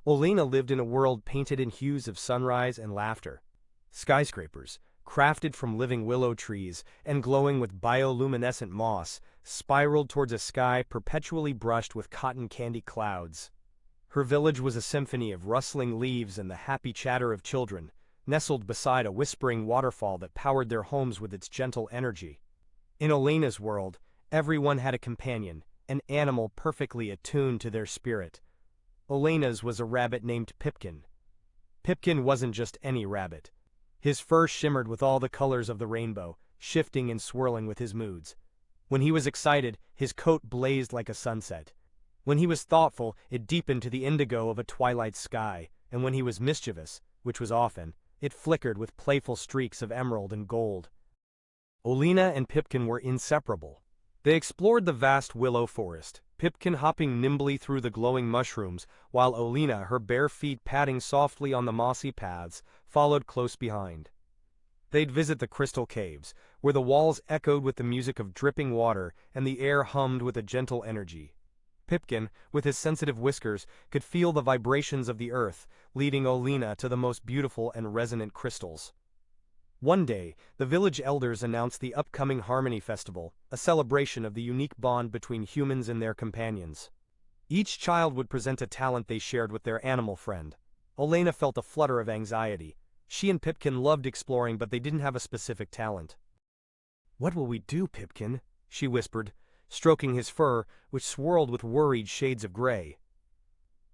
Olena lived in a world painted in hues of sunrise and laughter. Skyscrapers, crafted from living willow trees and glowing with bioluminescent moss, spiraled towards a sky perpetually brushed with cotton candy clouds. Her village was a symphony of rustling leaves and the happy chatter of children, nestled beside a whispering waterfall that powered their homes with its gentle energy. In Olena's world, everyone had a companion, an animal perfectly attuned to their spirit. Olena's was a rabbit named Pipkin. Pipkin wasn't just any rabbit. His fur shimmered with all the colors of the rainbow, shifting and swirling with his moods. When he was excited, his coat blazed like a sunset. When he was thoughtful, it deepened to the indigo of a twilight sky, and when he was mischievous, which was often, it flickered with playful streaks of emerald and gold. Olena and Pipkin were inseparable. They explored the vast willow forest, Pipkin hopping nimbly through the glowing mushrooms, while Olena, her bare feet padding softly on the mossy paths, followed close behind. They'd visit the crystal caves, where the walls echoed with the music of dripping water and the air hummed with a gentle energy. Pipkin, with his sensitive whiskers, could feel the vibrations of the earth, leading Olena to the most beautiful and resonant crystals. One day, the village elders announced the upcoming Harmony Festival, a celebration of the unique bond between humans and their companions. Each child would present a talent they shared with their animal friend. Olena felt a flutter of anxiety. She and Pipkin loved exploring, but they didn't have a specific talent. "What will we do, Pipkin?" she whispered, stroking his fur, which swirled with worried shades of gray.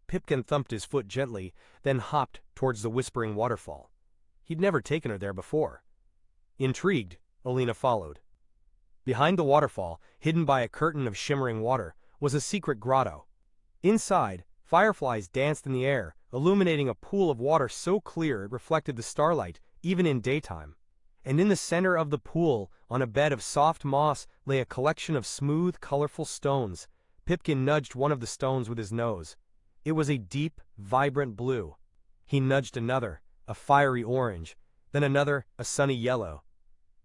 Pipkin thumped his foot gently, then hopped towards the whispering waterfall. He'd never taken her there before. Intrigued, Olena followed. Behind the waterfall, hidden by a curtain of shimmering water, was a secret grotto. Inside, fireflies danced in the air, illuminating a pool of water so clear it reflected the starlight, even in daytime. And in the center of the pool, on a bed of soft moss, lay a collection of smooth, colorful stones. Pipkin nudged one of the stones with his nose. It was a deep, vibrant blue. He nudged another, a fiery orange, then another, a sunny yellow.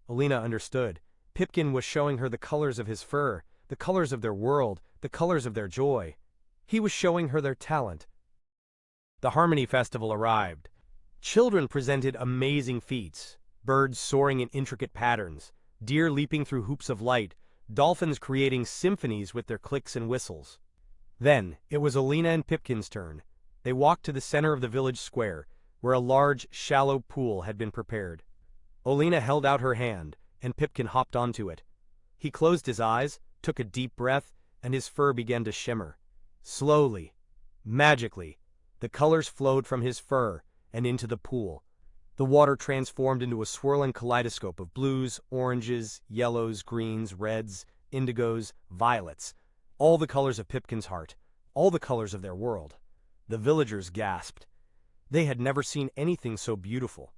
Olena understood. Pipkin was showing her the colors of his fur, the colors of their world, the colors of their joy. He was showing her their talent. The Harmony Festival arrived. Children presented amazing feats, birds soaring in intricate patterns, deer leaping through hoops of light, dolphins creating symphonies with their clicks and whistles. Then, it was Olena and Pipkin's turn. They walked to the center of the village square, where a large, shallow pool had been prepared. Olena held out her hand, and Pipkin hopped onto it. He closed his eyes, took a deep breath, and his fur began to shimmer. Slowly, magically, the colors flowed from his fur and into the pool. The water transformed into a swirling kaleidoscope of blues, oranges, yellows, greens, reds, indigos, violets, all the colors of Pipkin's heart, all the colors of their world. The villagers gasped. They had never seen anything so beautiful.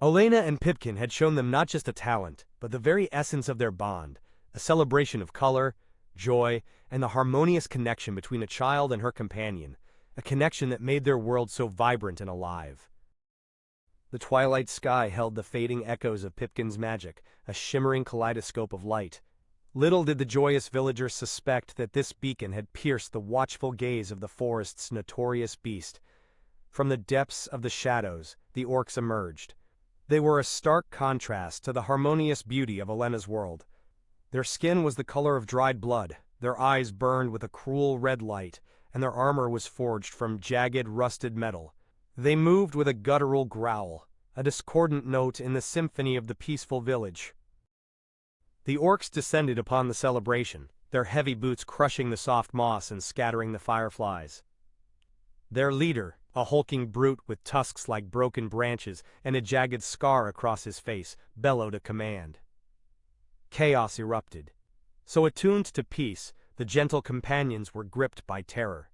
Olena and Pipkin had shown them not just a talent, but the very essence of their bond, a celebration of color, joy, and the harmonious connection between a child and her companion, a connection that made their world so vibrant and alive. The twilight sky held the fading echoes of Pipkin's magic, a shimmering kaleidoscope of light. Little did the joyous villagers suspect that this beacon had pierced the watchful gaze of the forest's notorious beast. From the depths of the shadows, the orcs emerged. They were a stark contrast to the harmonious beauty of Olena's world. Their skin was the color of dried blood, their eyes burned with a cruel red light, and their armor was forged from jagged, rusted metal. They moved with a guttural growl, a discordant note in the symphony of the peaceful village. The orcs descended upon the celebration, their heavy boots crushing the soft moss and scattering the fireflies. Their leader, a hulking brute with tusks like broken branches and a jagged scar across his face, bellowed a command. Chaos erupted. So attuned to peace, the gentle companions were gripped by terror.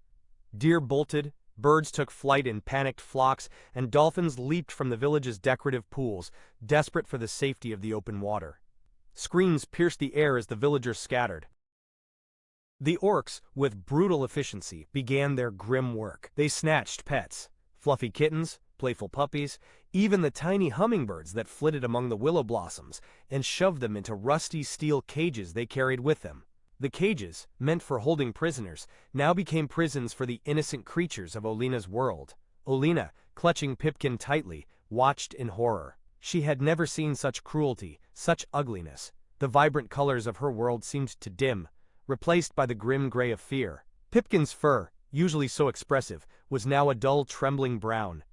Deer bolted, birds took flight in panicked flocks, and dolphins leaped from the village's decorative pools, desperate for the safety of the open water. Screams pierced the air as the villagers scattered. The orcs, with brutal efficiency, began their grim work. They snatched pets, fluffy kittens, playful puppies, even the tiny hummingbirds that flitted among the willow blossoms, and shoved them into rusty steel cages they carried with them. The cages, meant for holding prisoners, now became prisons for the innocent creatures of Olena's world. Olena, clutching Pipkin tightly, watched in horror. She had never seen such cruelty, such ugliness. The vibrant colors of her world seemed to dim, replaced by the grim gray of fear. Pipkin's fur, usually so expressive, was now a dull trembling brown.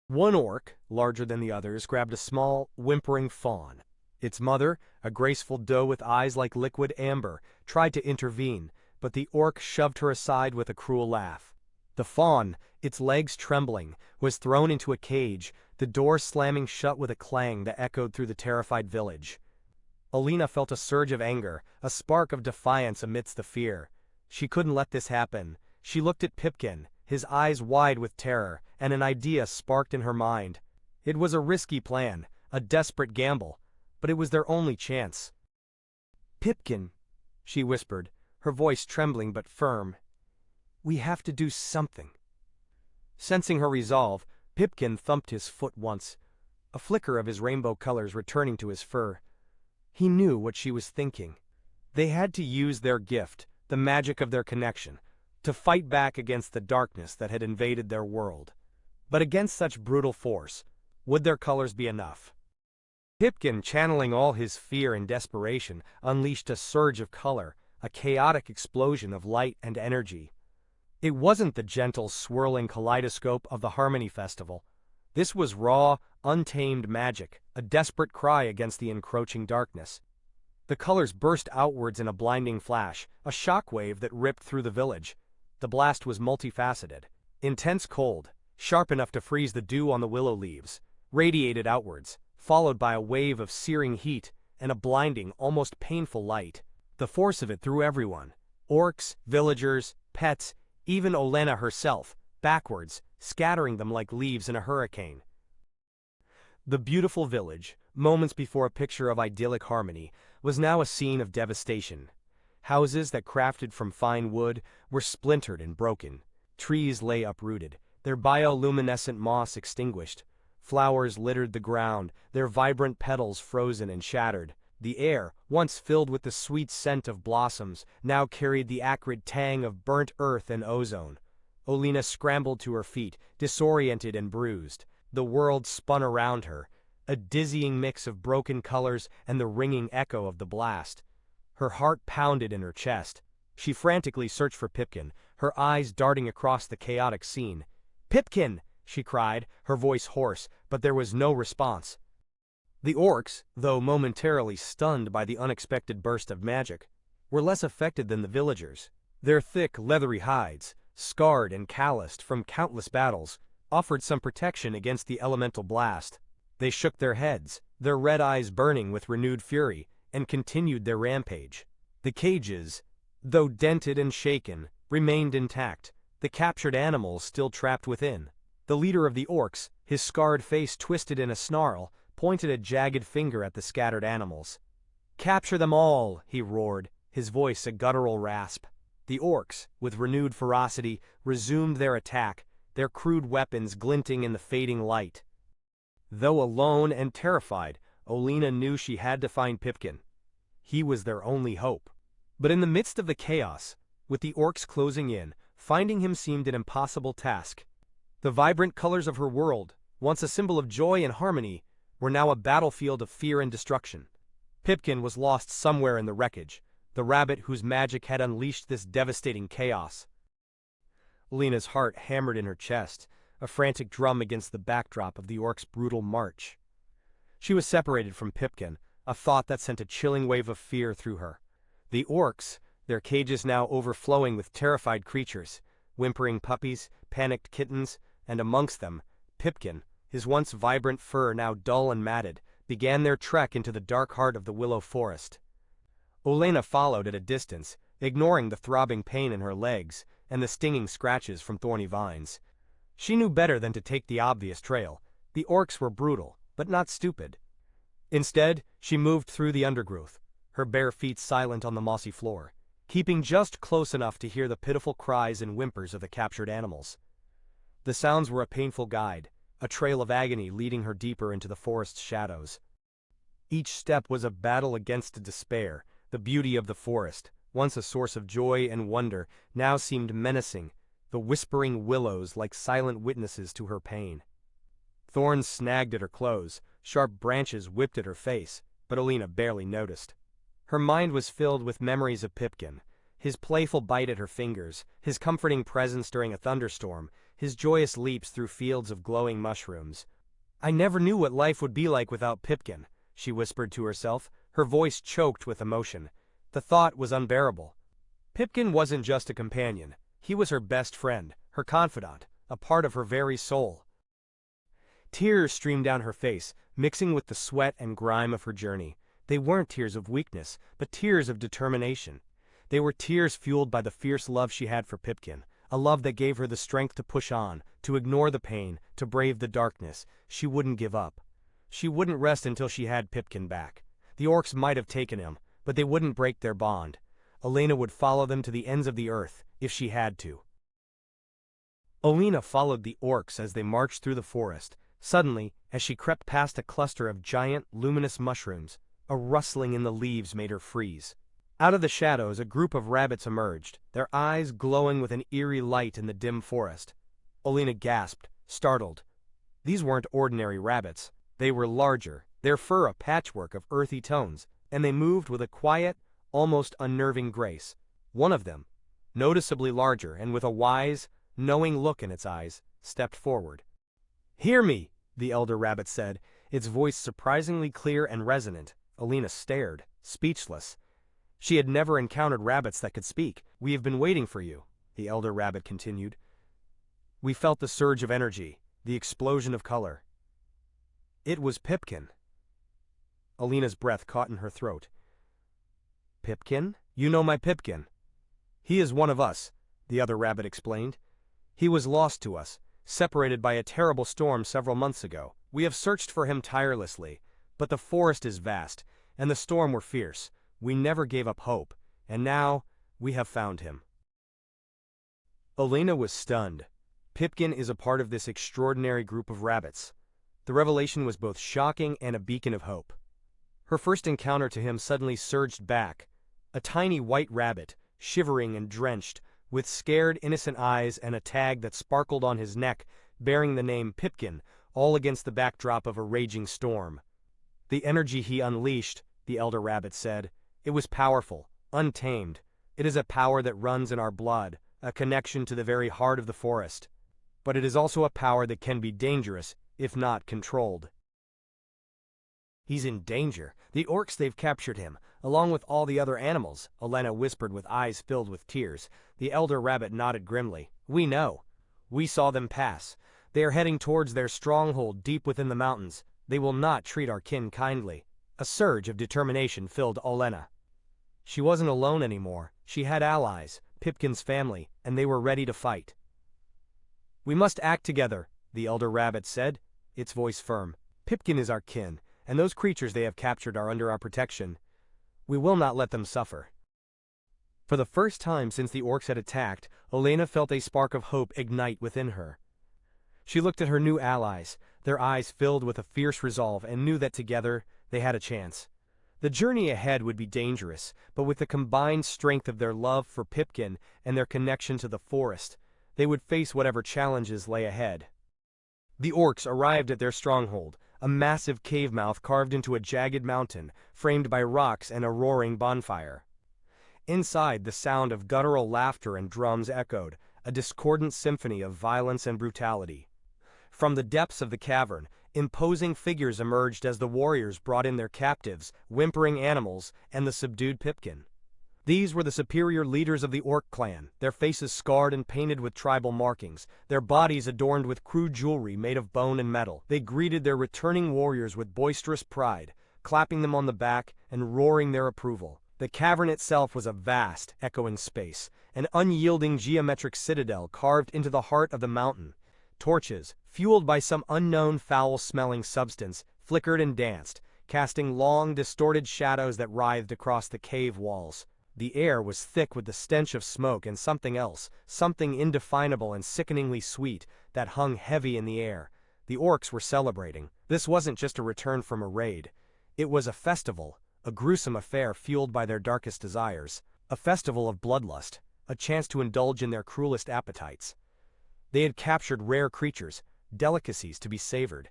One orc, larger than the others, grabbed a small, whimpering fawn. Its mother, a graceful doe with eyes like liquid amber, tried to intervene, but the orc shoved her aside with a cruel laugh. The fawn, its legs trembling, was thrown into a cage, the door slamming shut with a clang that echoed through the terrified village. Olena felt a surge of anger, a spark of defiance amidst the fear. She couldn't let this happen. She looked at Pipkin, his eyes wide with terror, and an idea sparked in her mind. It was a risky plan, a desperate gamble, but it was their only chance. "Pipkin," she whispered, her voice trembling but firm. "We have to do something." Sensing her resolve, Pipkin thumped his foot once, a flicker of his rainbow colors returning to his fur. He knew what she was thinking. They had to use their gift, the magic of their connection, to fight back against the darkness that had invaded their world. But against such brutal force, would their colors be enough? Pipkin, channeling all his fear and desperation, unleashed a surge of color, a chaotic explosion of light and energy. It wasn't the gentle, swirling kaleidoscope of the Harmony Festival. This was raw, untamed magic, a desperate cry against the encroaching darkness. The colors burst outwards in a blinding flash, a shockwave that ripped through the village. The blast was multifaceted. Intense cold, sharp enough to freeze the dew on the willow leaves, radiated outwards, followed by a wave of searing heat and a blinding, almost painful light. The force of it threw everyone, orcs, villagers, pets, even Olena herself, backwards, scattering them like leaves in a hurricane. The beautiful village, moments before a picture of idyllic harmony, was now a scene of devastation. Houses that crafted from fine wood were splintered and broken. Trees lay uprooted, their bioluminescent moss extinguished. Flowers littered the ground, their vibrant petals frozen and shattered. The air, once filled with the sweet scent of blossoms, now carried the acrid tang of burnt earth and ozone. Olena scrambled to her feet, disoriented and bruised. The world spun around her, a dizzying mix of broken colors and the ringing echo of the blast. Her heart pounded in her chest. She frantically searched for Pipkin, her eyes darting across the chaotic scene. "Pipkin!" she cried, her voice hoarse, but there was no response. The orcs, though momentarily stunned by the unexpected burst of magic, were less affected than the villagers. Their thick, leathery hides, scarred and calloused from countless battles, offered some protection against the elemental blast. They shook their heads, their red eyes burning with renewed fury, and continued their rampage. The cages, though dented and shaken, remained intact, the captured animals still trapped within. The leader of the orcs, his scarred face twisted in a snarl, pointed a jagged finger at the scattered animals. "Capture them all!" he roared, his voice a guttural rasp. The orcs, with renewed ferocity, resumed their attack, their crude weapons glinting in the fading light. Though alone and terrified, Olena knew she had to find Pipkin. He was their only hope. But in the midst of the chaos, with the orcs closing in, finding him seemed an impossible task. The vibrant colors of her world, once a symbol of joy and harmony, were now a battlefield of fear and destruction. Pipkin was lost somewhere in the wreckage, the rabbit whose magic had unleashed this devastating chaos. Olena's heart hammered in her chest, a frantic drum against the backdrop of the orcs' brutal march. She was separated from Pipkin, a thought that sent a chilling wave of fear through her. The orcs, their cages now overflowing with terrified creatures, whimpering puppies, panicked kittens, and amongst them, Pipkin, his once vibrant fur now dull and matted, began their trek into the dark heart of the willow forest. Olena followed at a distance, ignoring the throbbing pain in her legs and the stinging scratches from thorny vines. She knew better than to take the obvious trail. The orcs were brutal, but not stupid. Instead, she moved through the undergrowth, her bare feet silent on the mossy floor, keeping just close enough to hear the pitiful cries and whimpers of the captured animals. The sounds were a painful guide, a trail of agony leading her deeper into the forest's shadows. Each step was a battle against despair, the beauty of the forest, once a source of joy and wonder, now seemed menacing, the whispering willows like silent witnesses to her pain. Thorns snagged at her clothes, sharp branches whipped at her face, but Olena barely noticed. Her mind was filled with memories of Pipkin, his playful bite at her fingers, his comforting presence during a thunderstorm, his joyous leaps through fields of glowing mushrooms. "I never knew what life would be like without Pipkin," she whispered to herself, her voice choked with emotion. The thought was unbearable. Pipkin wasn't just a companion, he was her best friend, her confidant, a part of her very soul. Tears streamed down her face, mixing with the sweat and grime of her journey. They weren't tears of weakness, but tears of determination. They were tears fueled by the fierce love she had for Pipkin, a love that gave her the strength to push on, to ignore the pain, to brave the darkness. She wouldn't give up. She wouldn't rest until she had Pipkin back. The orcs might have taken him, but they wouldn't break their bond. Olena would follow them to the ends of the earth, if she had to. Olena followed the orcs as they marched through the forest. Suddenly, as she crept past a cluster of giant, luminous mushrooms, a rustling in the leaves made her freeze. Out of the shadows, a group of rabbits emerged, their eyes glowing with an eerie light in the dim forest. Olena gasped, startled. These weren't ordinary rabbits. They were larger, their fur a patchwork of earthy tones, and they moved with a quiet, almost unnerving grace. One of them, noticeably larger and with a wise, knowing look in its eyes, stepped forward. "Hear me," the elder rabbit said, its voice surprisingly clear and resonant. Olena stared, speechless. She had never encountered rabbits that could speak. "We have been waiting for you," the elder rabbit continued. "We felt the surge of energy, the explosion of color. It was Pipkin." Olena's breath caught in her throat. "Pipkin? You know my Pipkin." "He is one of us," the other rabbit explained. "He was lost to us, separated by a terrible storm several months ago. We have searched for him tirelessly, but the forest is vast, and the storm were fierce. We never gave up hope, and now we have found him." Olena was stunned. Pipkin is a part of this extraordinary group of rabbits. The revelation was both shocking and a beacon of hope. Her first encounter to him suddenly surged back. A tiny white rabbit, shivering and drenched, with scared innocent eyes and a tag that sparkled on his neck, bearing the name Pipkin, all against the backdrop of a raging storm. The energy he unleashed, the elder rabbit said, it was powerful, untamed. It is a power that runs in our blood, a connection to the very heart of the forest. But it is also a power that can be dangerous, if not controlled. "He's in danger. The orcs, they've captured him, along with all the other animals," Olena whispered with eyes filled with tears. The elder rabbit nodded grimly. "We know. We saw them pass. They are heading towards their stronghold deep within the mountains. They will not treat our kin kindly." A surge of determination filled Olena. She wasn't alone anymore. She had allies, Pipkin's family, and they were ready to fight. "We must act together," the elder rabbit said, its voice firm. "Pipkin is our kin, and those creatures they have captured are under our protection. We will not let them suffer." For the first time since the orcs had attacked, Olena felt a spark of hope ignite within her. She looked at her new allies, their eyes filled with a fierce resolve, and knew that together they had a chance. The journey ahead would be dangerous, but with the combined strength of their love for Pipkin and their connection to the forest, they would face whatever challenges lay ahead. The orcs arrived at their stronghold, a massive cave mouth carved into a jagged mountain, framed by rocks and a roaring bonfire. Inside, the sound of guttural laughter and drums echoed, a discordant symphony of violence and brutality. From the depths of the cavern, imposing figures emerged as the warriors brought in their captives, whimpering animals, and the subdued Pipkin. These were the superior leaders of the orc clan, their faces scarred and painted with tribal markings, their bodies adorned with crude jewelry made of bone and metal. They greeted their returning warriors with boisterous pride, clapping them on the back and roaring their approval. The cavern itself was a vast, echoing space, an unyielding geometric citadel carved into the heart of the mountain. Torches, fueled by some unknown foul-smelling substance, flickered and danced, casting long, distorted shadows that writhed across the cave walls. The air was thick with the stench of smoke and something else, something indefinable and sickeningly sweet, that hung heavy in the air. The orcs were celebrating. This wasn't just a return from a raid. It was a festival, a gruesome affair fueled by their darkest desires. a festival of bloodlust, a chance to indulge in their cruelest appetites. They had captured rare creatures, delicacies to be savored.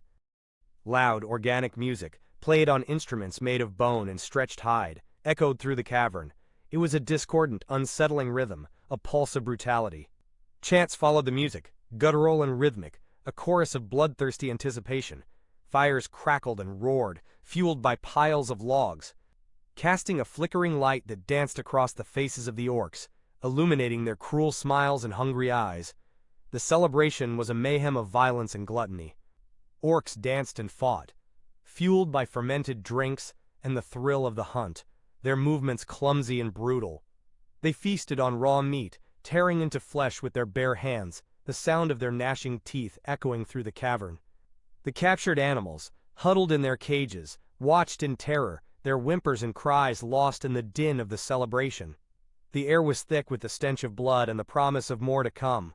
Loud, organic music, played on instruments made of bone and stretched hide, echoed through the cavern. It was a discordant, unsettling rhythm, a pulse of brutality. Chants followed the music, guttural and rhythmic, a chorus of bloodthirsty anticipation. Fires crackled and roared, fueled by piles of logs, casting a flickering light that danced across the faces of the orcs, illuminating their cruel smiles and hungry eyes. The celebration was a mayhem of violence and gluttony. Orcs danced and fought, fueled by fermented drinks and the thrill of the hunt, their movements clumsy and brutal. They feasted on raw meat, tearing into flesh with their bare hands, the sound of their gnashing teeth echoing through the cavern. The captured animals, huddled in their cages, watched in terror, their whimpers and cries lost in the din of the celebration. The air was thick with the stench of blood and the promise of more to come.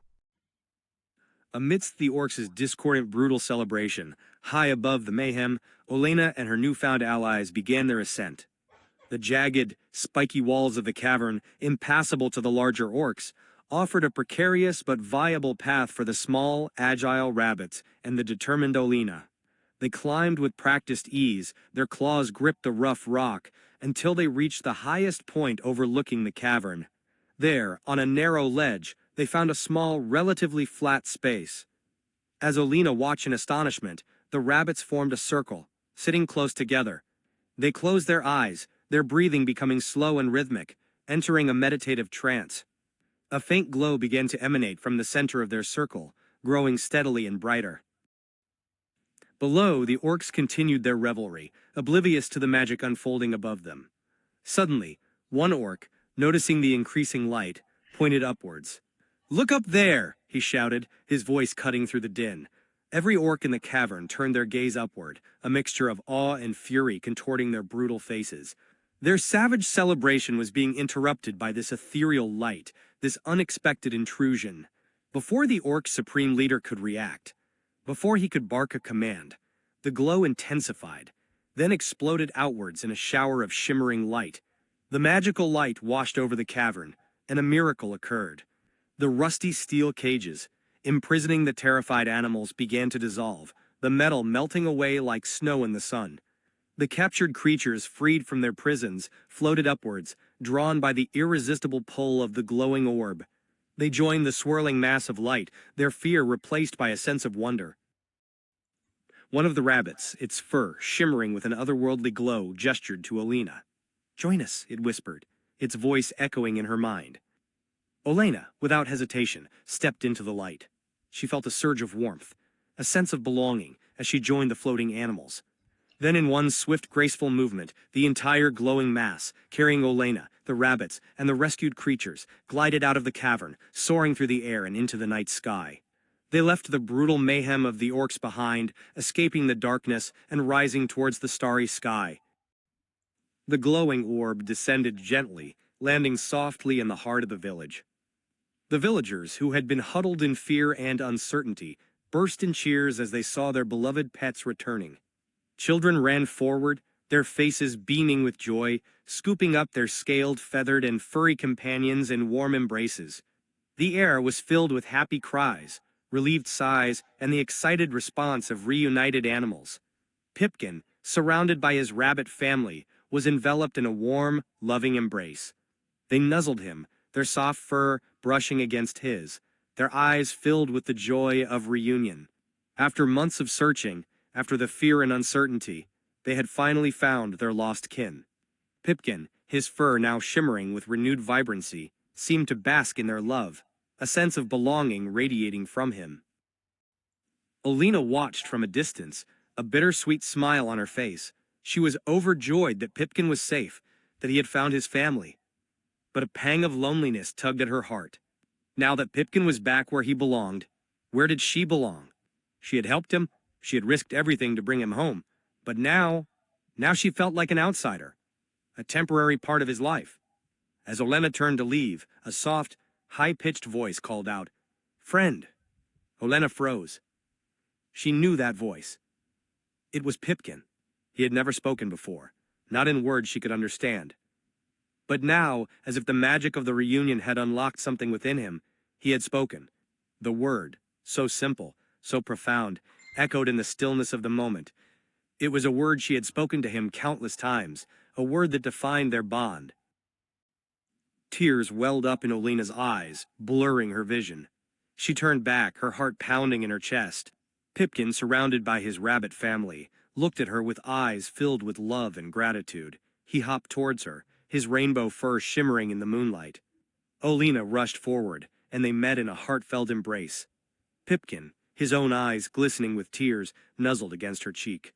Amidst the orcs' discordant, brutal celebration, high above the mayhem, Olena and her newfound allies began their ascent. The jagged, spiky walls of the cavern, impassable to the larger orcs, offered a precarious but viable path for the small, agile rabbits and the determined Olena. They climbed with practiced ease, their claws gripped the rough rock, until they reached the highest point overlooking the cavern. There, on a narrow ledge, they found a small, relatively flat space. As Olena watched in astonishment, the rabbits formed a circle, sitting close together. They closed their eyes, their breathing becoming slow and rhythmic, entering a meditative trance. A faint glow began to emanate from the center of their circle, growing steadily and brighter. Below, the orcs continued their revelry, oblivious to the magic unfolding above them. Suddenly, one orc, noticing the increasing light, pointed upwards. "Look up there!" he shouted, his voice cutting through the din. Every orc in the cavern turned their gaze upward, a mixture of awe and fury contorting their brutal faces. Their savage celebration was being interrupted by this ethereal light, this unexpected intrusion. Before the orc's supreme leader could react, before he could bark a command, the glow intensified, then exploded outwards in a shower of shimmering light. The magical light washed over the cavern, and a miracle occurred. The rusty steel cages, imprisoning the terrified animals, began to dissolve, the metal melting away like snow in the sun. The captured creatures, freed from their prisons, floated upwards, drawn by the irresistible pull of the glowing orb. They joined the swirling mass of light, their fear replaced by a sense of wonder. One of the rabbits, its fur shimmering with an otherworldly glow, gestured to Olena. "Join us," it whispered, its voice echoing in her mind. Olena, without hesitation, stepped into the light. She felt a surge of warmth, a sense of belonging, as she joined the floating animals. Then in one swift, graceful movement, the entire glowing mass, carrying Olena, the rabbits, and the rescued creatures, glided out of the cavern, soaring through the air and into the night sky. They left the brutal mayhem of the orcs behind, escaping the darkness and rising towards the starry sky. The glowing orb descended gently, landing softly in the heart of the village. The villagers, who had been huddled in fear and uncertainty, burst in cheers as they saw their beloved pets returning. Children ran forward, their faces beaming with joy, scooping up their scaled, feathered, and furry companions in warm embraces. The air was filled with happy cries, relieved sighs, and the excited response of reunited animals. Pipkin, surrounded by his rabbit family, was enveloped in a warm, loving embrace. They nuzzled him, their soft fur brushing against his, their eyes filled with the joy of reunion. After months of searching, after the fear and uncertainty, they had finally found their lost kin. Pipkin, his fur now shimmering with renewed vibrancy, seemed to bask in their love, a sense of belonging radiating from him. Olena watched from a distance, a bittersweet smile on her face. She was overjoyed that Pipkin was safe, that he had found his family. But a pang of loneliness tugged at her heart. Now that Pipkin was back where he belonged, where did she belong? She had helped him, she had risked everything to bring him home, but now she felt like an outsider, a temporary part of his life. As Olena turned to leave, a soft, high-pitched voice called out, "Friend." Olena froze. She knew that voice. It was Pipkin. He had never spoken before, not in words she could understand. But now, as if the magic of the reunion had unlocked something within him, he had spoken. The word, so simple, so profound, echoed in the stillness of the moment. It was a word she had spoken to him countless times, a word that defined their bond. Tears welled up in Olena's eyes, blurring her vision. She turned back, her heart pounding in her chest. Pipkin, surrounded by his rabbit family, looked at her with eyes filled with love and gratitude. He hopped towards her, his rainbow fur shimmering in the moonlight. Olena rushed forward, and they met in a heartfelt embrace. Pipkin, his own eyes glistening with tears, nuzzled against her cheek.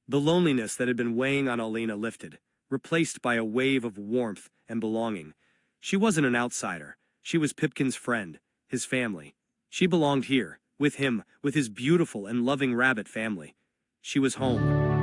The loneliness that had been weighing on Olena lifted, replaced by a wave of warmth and belonging. She wasn't an outsider. She was Pipkin's friend, his family. She belonged here, with him, with his beautiful and loving rabbit family. She was home.